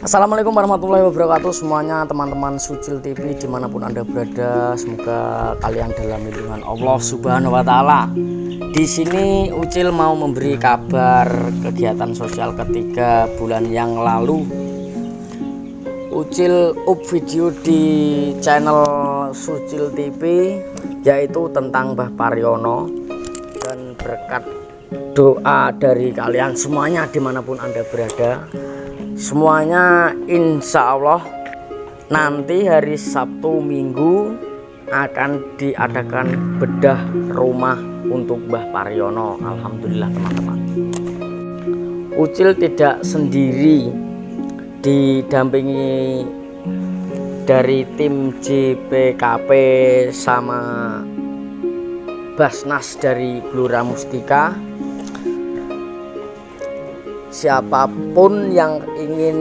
Assalamualaikum warahmatullahi wabarakatuh semuanya, teman-teman Sucil TV dimanapun Anda berada. Semoga kalian dalam lindungan Allah Subhanahu wa Ta'ala. Di sini Ucil mau memberi kabar kegiatan sosial ketiga bulan yang lalu. Ucil up video di channel Sucil TV yaitu tentang Mbah Paryono, dan berkat doa dari kalian semuanya dimanapun Anda berada, semuanya insya Allah nanti hari Sabtu Minggu akan diadakan bedah rumah untuk Mbah Paryono. Alhamdulillah teman-teman, Ucil tidak sendiri, didampingi dari tim JPKP sama Basnas dari Gelora Mustika. Siapapun yang ingin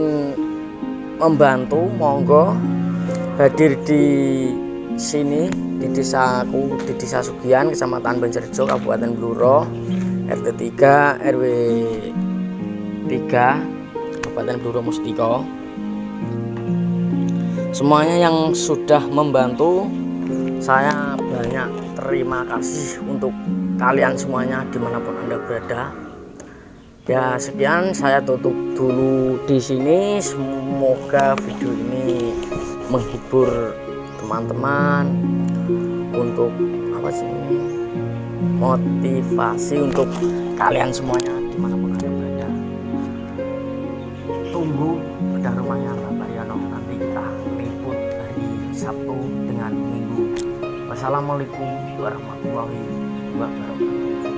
membantu monggo hadir di sini di desaku, di Desa Sugian, Kecamatan Banjarjo, Kabupaten Bluro, RT 3 RW 3, Kabupaten Bluro Mustika. Semuanya yang sudah membantu, saya banyak terima kasih untuk kalian semuanya dimanapun Anda berada. Ya, sekian, saya tutup dulu di sini. Semoga video ini menghibur teman-teman, untuk apa sih ini, motivasi untuk kalian semuanya dimanapun Anda berada. Tunggu bedah rumahnya Mbah Paryono, nanti kita liput hari Sabtu dengan Minggu. Wassalamualaikum warahmatullahi wabarakatuh.